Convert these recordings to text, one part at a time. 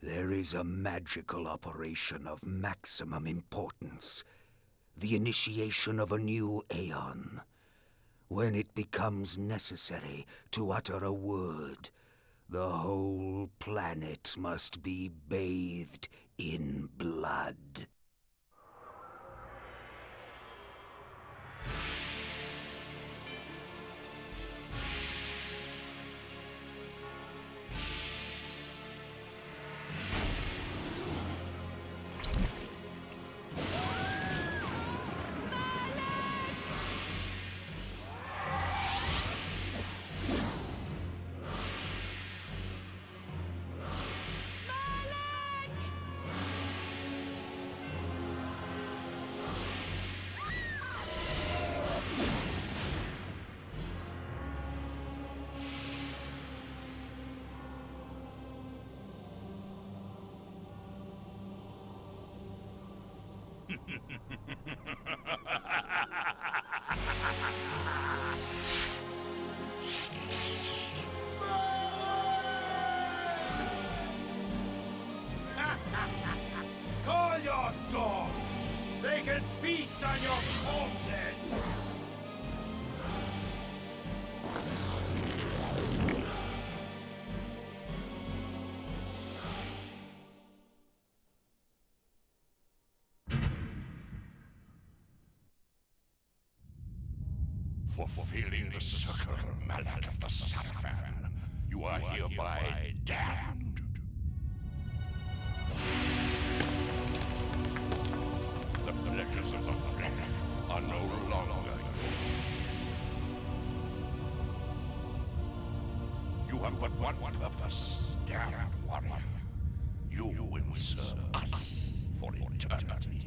There is a magical operation of maximum importance. The initiation of a new aeon. When it becomes necessary to utter a word, the whole planet must be bathed in blood. Call your dogs! They can feast on your corpses! For fulfilling the circle mallet of the Tavern, you are hereby damned. The pleasures of the flesh are no longer yours. You have but one purpose, damned warrior. You will serve us for eternity.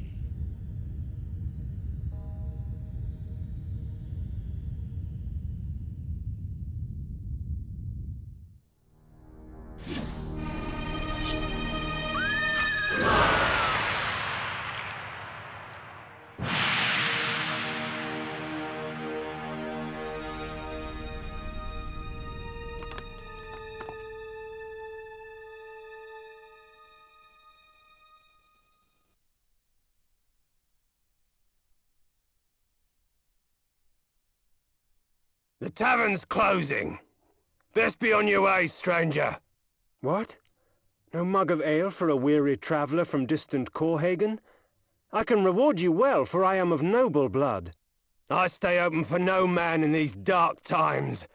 The tavern's closing. Best be on your way, stranger. What? No mug of ale for a weary traveller from distant Corhagen? I can reward you well, for I am of noble blood. I stay open for no man in these dark times.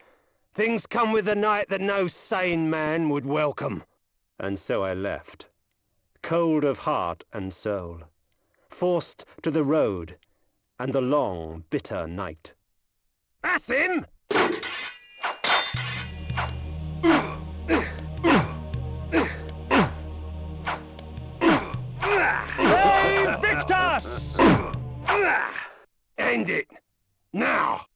Things come with the night that no sane man would welcome. And so I left, cold of heart and soul, forced to the road and the long, bitter night. That's him! Vae Victis! End it! Now!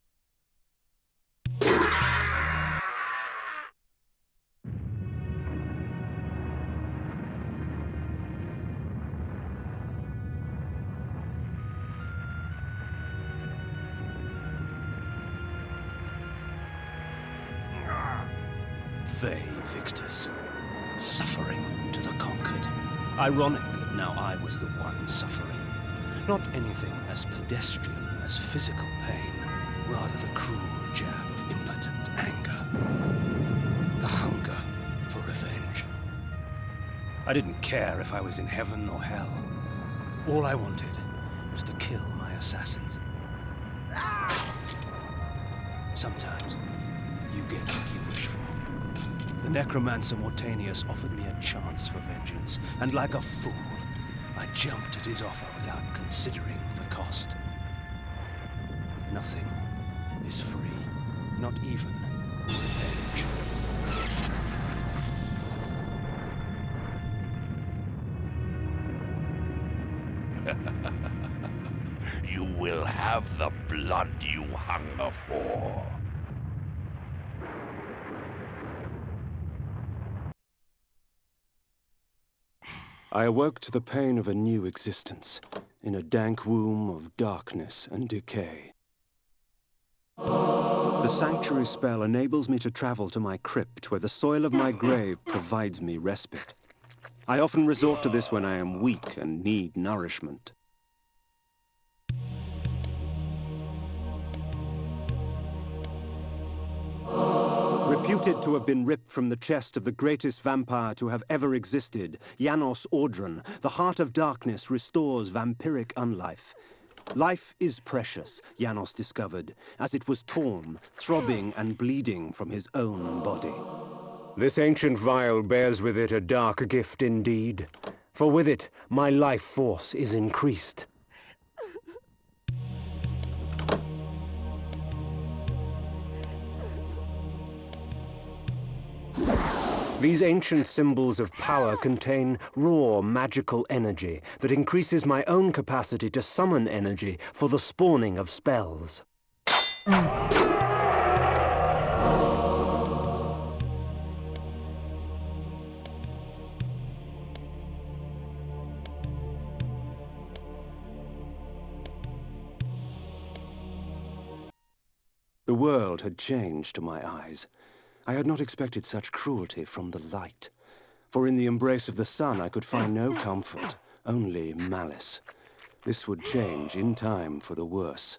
Vae Victis. Suffering to the conquered. Ironic that now I was the one suffering. Not anything as pedestrian as physical pain, rather the cruel jab of impotent anger. The hunger for revenge. I didn't care if I was in heaven or hell. All I wanted was to kill my assassins. Sometimes you get what you wish for. The necromancer Mortanius offered me a chance for vengeance, and like a fool, I jumped at his offer without considering the cost. Nothing is free, not even revenge. You will have the blood you hunger for. I awoke to the pain of a new existence, in a dank womb of darkness and decay. The sanctuary spell enables me to travel to my crypt, where the soil of my grave provides me respite. I often resort to this when I am weak and need nourishment. Reputed to have been ripped from the chest of the greatest vampire to have ever existed, Janos Audron, the Heart of Darkness restores vampiric unlife. Life is precious, Janos discovered, as it was torn, throbbing and bleeding from his own body. This ancient vial bears with it a dark gift indeed, for with it my life force is increased. These ancient symbols of power contain raw magical energy that increases my own capacity to summon energy for the spawning of spells. The world had changed to my eyes. I had not expected such cruelty from the light, for in the embrace of the sun I could find no comfort, only malice. This would change in time for the worse,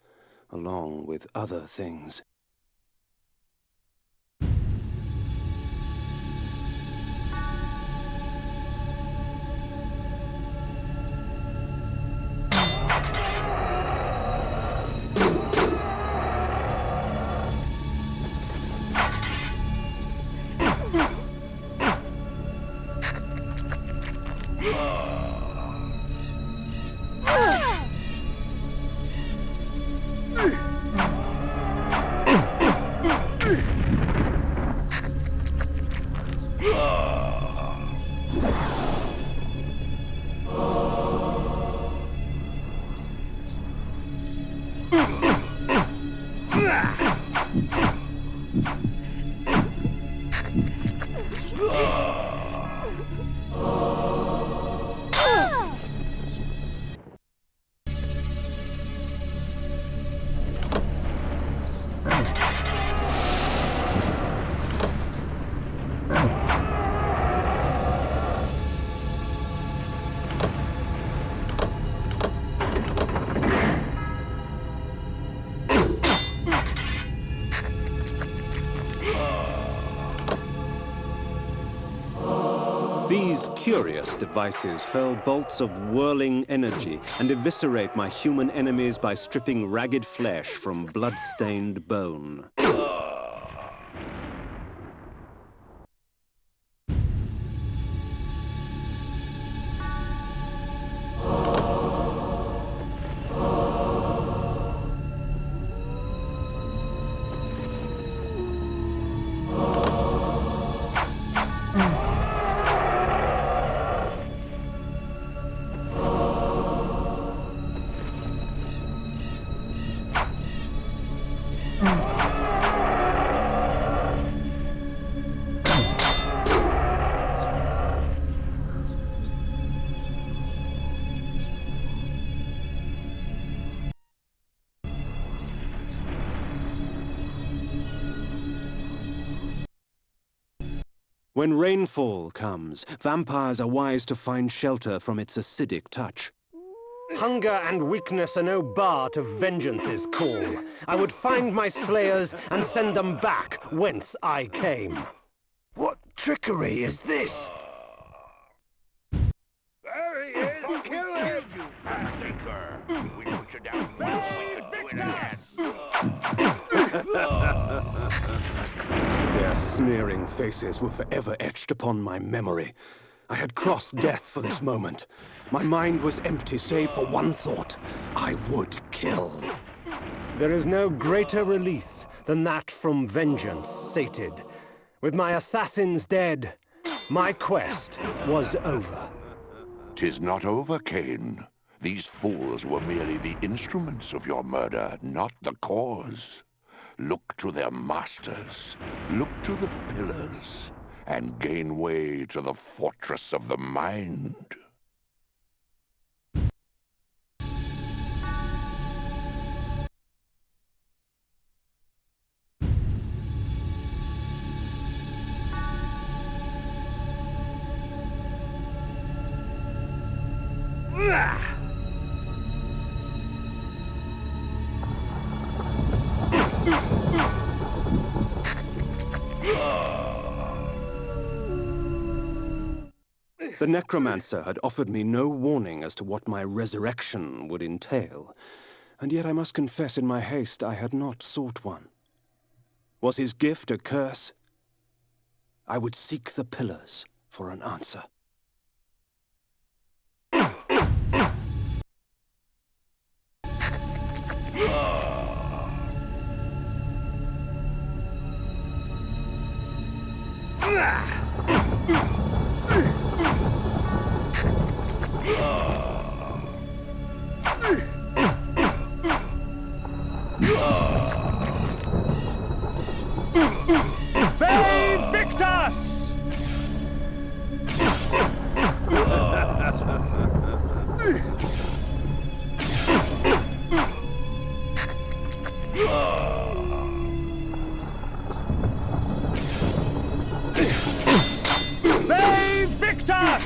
along with other things. These curious devices hurl bolts of whirling energy and eviscerate my human enemies by stripping ragged flesh from blood-stained bone. When rainfall comes, vampires are wise to find shelter from its acidic touch. Hunger and weakness are no bar to vengeance's call. I would find my slayers and send them back whence I came. What trickery is this? There he is! Kill him, you stinker! We put you down once, we could do it again. Their sneering faces were forever etched upon my memory. I had crossed death for this moment. My mind was empty save for one thought. I would kill. There is no greater release than that from vengeance sated. With my assassins dead, my quest was over. 'Tis not over, Kain. These fools were merely the instruments of your murder, not the cause. Look to their masters, look to the pillars, and gain way to the fortress of the mind. The necromancer had offered me no warning as to what my resurrection would entail, and yet I must confess in my haste I had not sought one. Was his gift a curse? I would seek the pillars for an answer. Vae Victis! Vae Victis!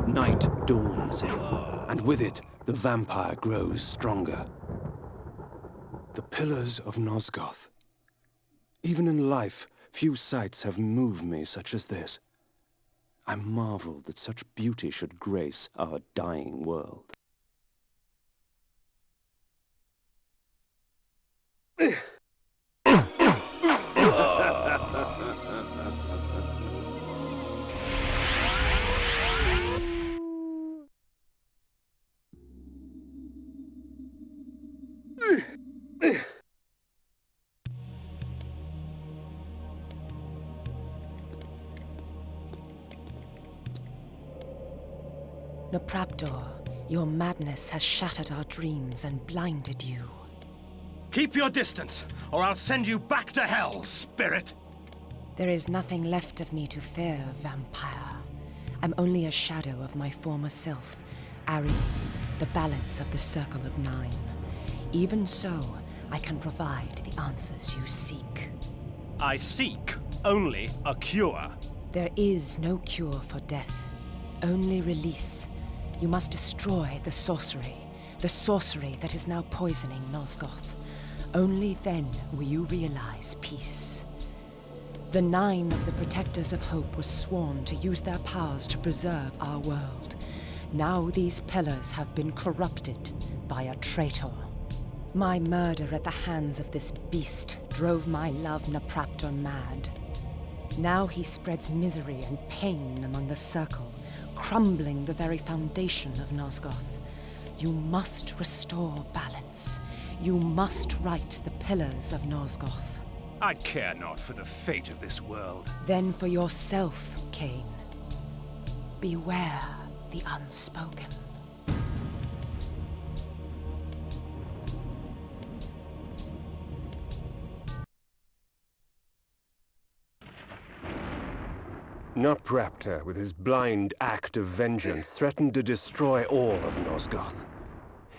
Night dawns, and with it, the vampire grows stronger. The pillars of Nosgoth. Even in life, few sights have moved me such as this. I marvel that such beauty should grace our dying world. Nopraptor, your madness has shattered our dreams and blinded you. Keep your distance, or I'll send you back to hell, spirit! There is nothing left of me to fear, vampire. I'm only a shadow of my former self, Ariel, the balance of the Circle of Nine. Even so, I can provide the answers you seek. I seek only a cure. There is no cure for death, only release. You must destroy the sorcery that is now poisoning Nosgoth. Only then will you realize peace. The 9 of the Protectors of Hope were sworn to use their powers to preserve our world. Now these pillars have been corrupted by a traitor. My murder at the hands of this beast drove my love Nopraptor mad. Now he spreads misery and pain among the Circle, crumbling the very foundation of Nosgoth. You must restore balance. You must right the pillars of Nosgoth. I care not for the fate of this world. Then for yourself, Kain. Beware the unspoken. Nopraptor, with his blind act of vengeance, threatened to destroy all of Nosgoth.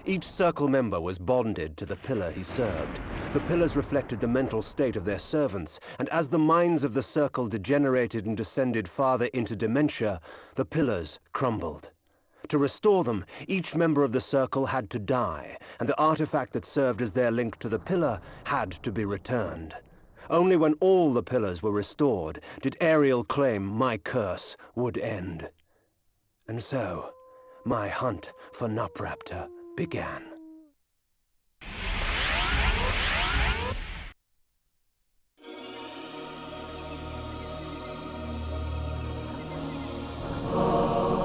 Each Circle member was bonded to the pillar he served. The pillars reflected the mental state of their servants, and as the minds of the Circle degenerated and descended farther into dementia, the pillars crumbled. To restore them, each member of the Circle had to die, and the artifact that served as their link to the pillar had to be returned. Only when all the pillars were restored did Ariel claim my curse would end. And so, my hunt for Nopraptor began.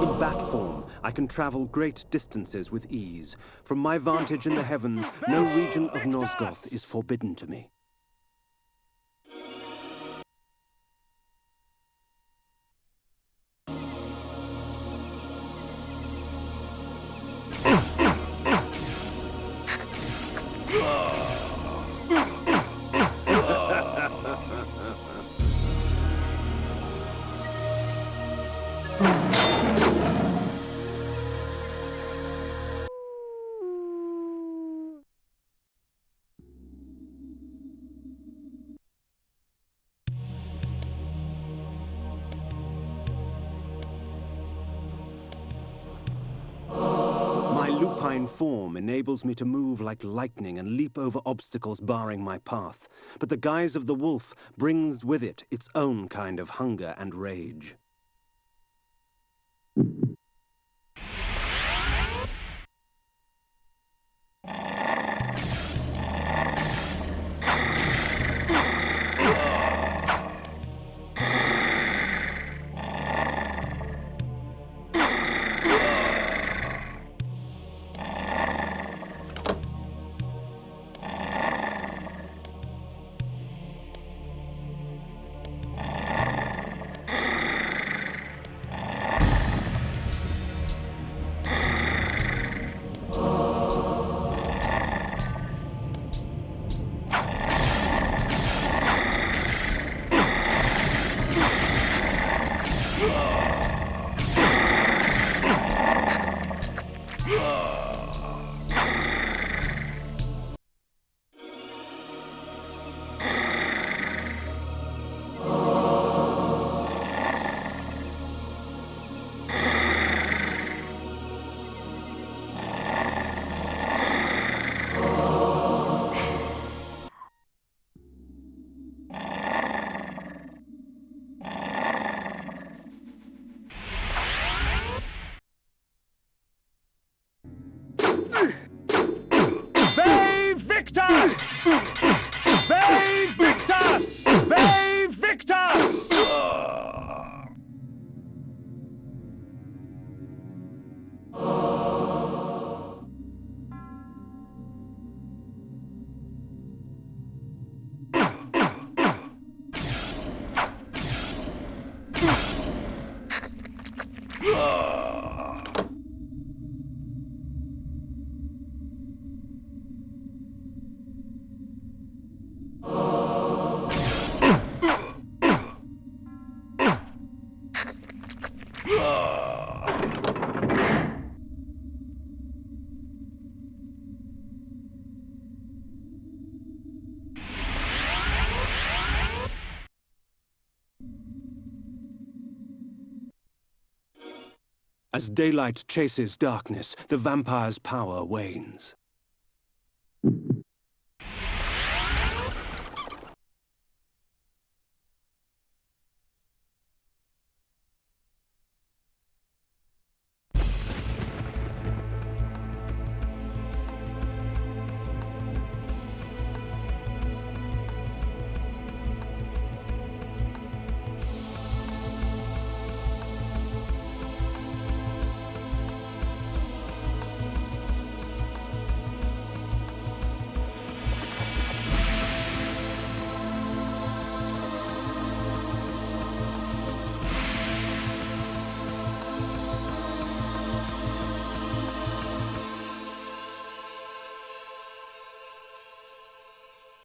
In bat form, I can travel great distances with ease. From my vantage in the heavens, no region of Nosgoth is forbidden to me. divine form enables me to move like lightning and leap over obstacles barring my path, but the guise of the wolf brings with it its own kind of hunger and rage. Vae Victis! Vae Victis! Vae Victis! As daylight chases darkness, the vampire's power wanes.